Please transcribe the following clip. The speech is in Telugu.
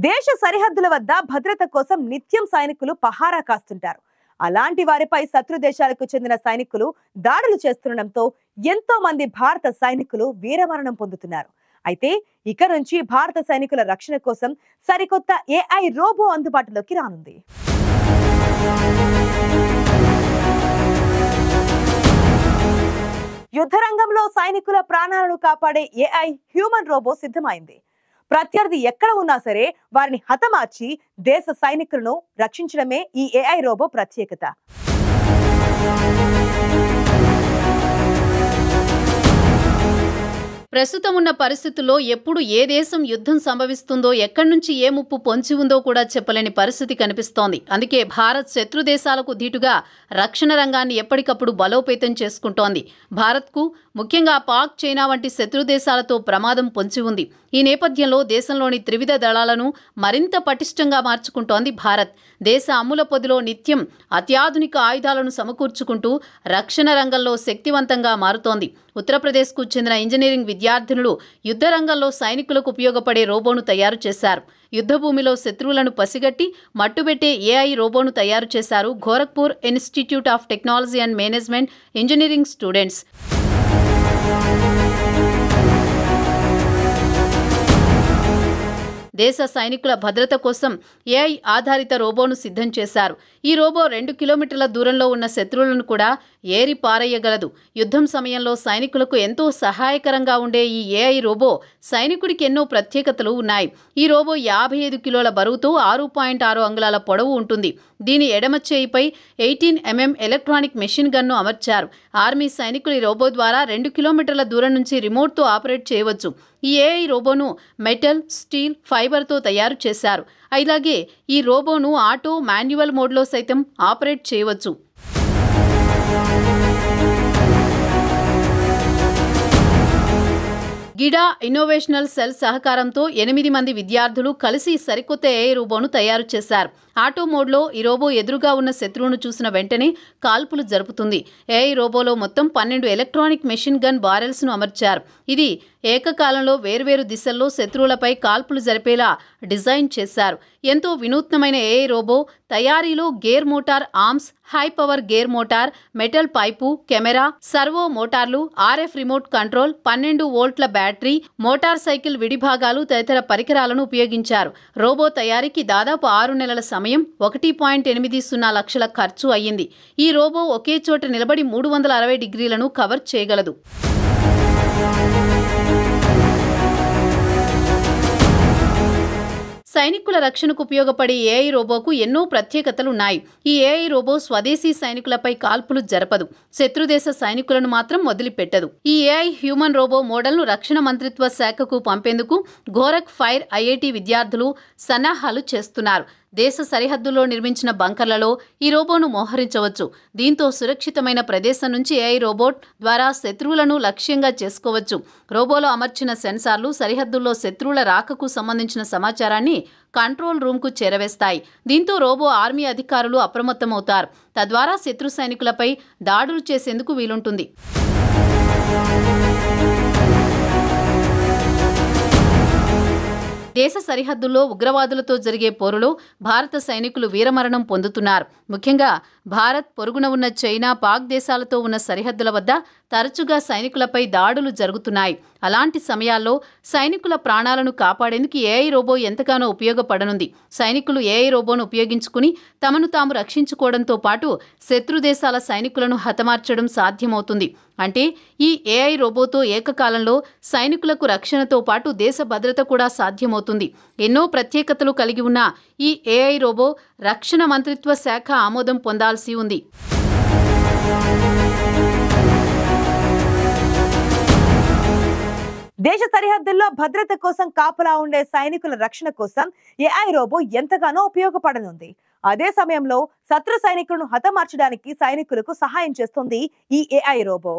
దేశ సరిహద్దుల వద్ద భద్రత కోసం నిత్యం సైనికులు పహారా కాస్తుంటారు. అలాంటి వారిపై శత్రు దేశాలకు చెందిన సైనికులు దాడులు చేస్తుండటంతో ఎంతో మంది భారత సైనికులు వీరమరణం పొందుతున్నారు. అయితే ఇక నుంచి భారత సైనికుల రక్షణ కోసం సరికొత్త ఏఐ రోబో అందుబాటులోకి రానుంది. యుద్ధ రంగంలో సైనికుల ప్రాణాలను కాపాడే ఏఐ హ్యూమన్ రోబో సిద్ధమైంది. ప్రత్యర్థి ఎక్కడ ఉన్నా సరే వారిని హతమార్చి దేశ సైనికులను రక్షించడమే ఈ ఏఐ రోబో ప్రత్యేకత. ప్రస్తుతం ఉన్న పరిస్థితుల్లో ఎప్పుడు ఏ దేశం యుద్ధం సంభవిస్తుందో, ఎక్కడి నుంచి ఏ ముప్పు పొంచి ఉందో కూడా చెప్పలేని పరిస్థితి కనిపిస్తోంది. అందుకే భారత్ శత్రు దేశాలకు ధీటుగా రక్షణ రంగాన్ని ఎప్పటికప్పుడు బలోపేతం చేసుకుంటోంది. భారత్కు ముఖ్యంగా పాక్, చైనా వంటి శత్రు దేశాలతో ప్రమాదం పొంచి ఉంది. ఈ నేపథ్యంలో దేశంలోని త్రివిధ దళాలను మరింత పటిష్టంగా మార్చుకుంటోంది భారత్. దేశ అమ్ముల పొదిలో నిత్యం అత్యాధునిక ఆయుధాలను సమకూర్చుకుంటూ రక్షణ రంగంలో శక్తివంతంగా మారుతోంది. ఉత్తరప్రదేశ్కు చెందిన ఇంజనీరింగ్ విద్యార్థినులు యుద్ధ రంగంలో సైనికులకు ఉపయోగపడే రోబోను తయారు చేశారు. యుద్ధభూమిలో శత్రువులను పసిగట్టి మట్టుబెట్టే ఏఐ రోబోను తయారు చేశారు Gorakhpur institute of technology and management engineering students. దేశ సైనికుల భద్రత కోసం ఏఐ ఆధారిత రోబోను సిద్ధం చేశారు. ఈ రోబో 2 కిలోమీటర్ల దూరంలో ఉన్న శత్రువులను కూడా ఏరి పారేయగలదు. యుద్ధం సమయంలో సైనికులకు ఎంతో సహాయకరంగా ఉండే ఈ ఏఐ రోబో సైనికుడికి ఎన్నో ప్రత్యేకతలు ఉన్నాయి. ఈ రోబో 55 కిలోల బరువుతో 6.6 అంగుళాల పొడవు ఉంటుంది. దీని ఎడమ చేయిపై 18mm ఎలక్ట్రానిక్ మెషిన్ గన్ను అమర్చారు. ఆర్మీ సైనికులు ఈ రోబో ద్వారా 2 కిలోమీటర్ల దూరం నుంచి రిమోట్తో ఆపరేట్ చేయవచ్చు. ఈ ఏఐ రోబోను మెటల్, స్టీల్, ఫైబర్తో తయారు చేశారు. అలాగే ఈ రోబోను ఆటో, మాన్యువల్ మోడ్లో సైతం ఆపరేట్ చేయవచ్చు. గిడా ఇన్నోవేషనల్ సెల్ సహకారంతో 8 మంది విద్యార్థులు కలిసి సరికొత్త ఏఐ రోబోను తయారు చేశారు. ఆటో మోడ్లో ఈ రోబో ఎదురుగా ఉన్న శత్రువును చూసిన వెంటనే కాల్పులు జరుపుతుంది. ఏఐ రోబోలో మొత్తం 12 ఎలక్ట్రానిక్ మెషిన్ గన్ బారెల్స్ను అమర్చారు. ఇది ఏకకాలంలో వేర్వేరు దిశల్లో శత్రువులపై కాల్పులు జరిపేలా డిజైన్ చేశారు. ఎంతో వినూత్నమైన ఏఐ రోబో తయారీలో gear motor arms, high power gear motor, metal pipe, camera, servo మోటార్లు, ఆర్ఎఫ్ రిమోట్ కంట్రోల్, 12 వోల్ట్ల బ్యాటరీ, మోటార్ సైకిల్ విడిభాగాలు తదితర పరికరాలను ఉపయోగించారు. రోబో తయారీకి దాదాపు 6 నెలల సమయం, 1.80 లక్షల ఖర్చు అయ్యింది. ఈ రోబో ఒకే చోట నిలబడి 360 డిగ్రీలను కవర్ చేయగలదు. సైనికుల రక్షణకు ఉపయోగపడే ఏఐ రోబోకు ఎన్నో ప్రత్యేకతలున్నాయి. ఈ ఏఐ రోబో స్వదేశీ సైనికులపై కాల్పులు జరపదు. శత్రుదేశ సైనికులను మాత్రం వదిలిపెట్టదు. ఈ ఏఐ హ్యూమన్ రోబో మోడల్ను రక్షణ మంత్రిత్వ శాఖకు పంపేందుకు గోరఖ్ ఫైర్ ఐఐటి విద్యార్థులు సన్నాహాలు చేస్తున్నారు. దేశ సరిహద్దుల్లో నిర్మించిన బంకర్లలో ఈ రోబోను మోహరించవచ్చు. దీంతో సురక్షితమైన ప్రదేశం నుంచి ఏఐ రోబోట్ ద్వారా శత్రువులను లక్ష్యంగా చేసుకోవచ్చు. రోబోలో అమర్చిన సెన్సార్లు సరిహద్దుల్లో శత్రువుల రాకకు సంబంధించిన సమాచారాన్ని కంట్రోల్ రూమ్కు చేరవేస్తాయి. దీంతో రోబో ఆర్మీ అధికారులు అప్రమత్తమవుతారు. తద్వారా శత్రు సైనికులపై దాడులు చేసేందుకు వీలుంటుంది. దేశ సరిహద్దుల్లో ఉగ్రవాదులతో జరిగే పోరులో భారత సైనికులు వీరమరణం పొందుతున్నారు. ముఖ్యంగా భారత్ పొరుగున ఉన్న చైనా, పాక్ దేశాలతో ఉన్న సరిహద్దుల వద్ద తరచుగా సైనికులపై దాడులు జరుగుతున్నాయి. అలాంటి సమయాల్లో సైనికుల ప్రాణాలను కాపాడేందుకు ఏఐ రోబో ఎంతగానో ఉపయోగపడనుంది. సైనికులు ఏఐ రోబోను ఉపయోగించుకుని తమను తాము రక్షించుకోవడంతో పాటు శత్రు దేశాల సైనికులను హతమార్చడం సాధ్యమవుతుంది. అంటే ఈ ఏఐ రోబోతో ఏకకాలంలో సైనికులకు రక్షణతో పాటు దేశ భద్రత కూడా సాధ్యమవుతుంది. ఎన్నో ప్రత్యేకతలు కలిగి ఉన్న ఈ ఏఐ రోబో రక్షణ మంత్రిత్వ శాఖ ఆమోదం పొందాల్సి ఉంది. దేశ సరిహద్దుల్లో భద్రత కోసం కాపలా ఉండే సైనికుల రక్షణ కోసం ఏఐ రోబో ఎంతగానో ఉపయోగపడనుంది. అదే సమయంలో శత్రు సైనికులను హతమార్చడానికి సైనికులకు సహాయం చేస్తుంది ఈ ఏఐ రోబో.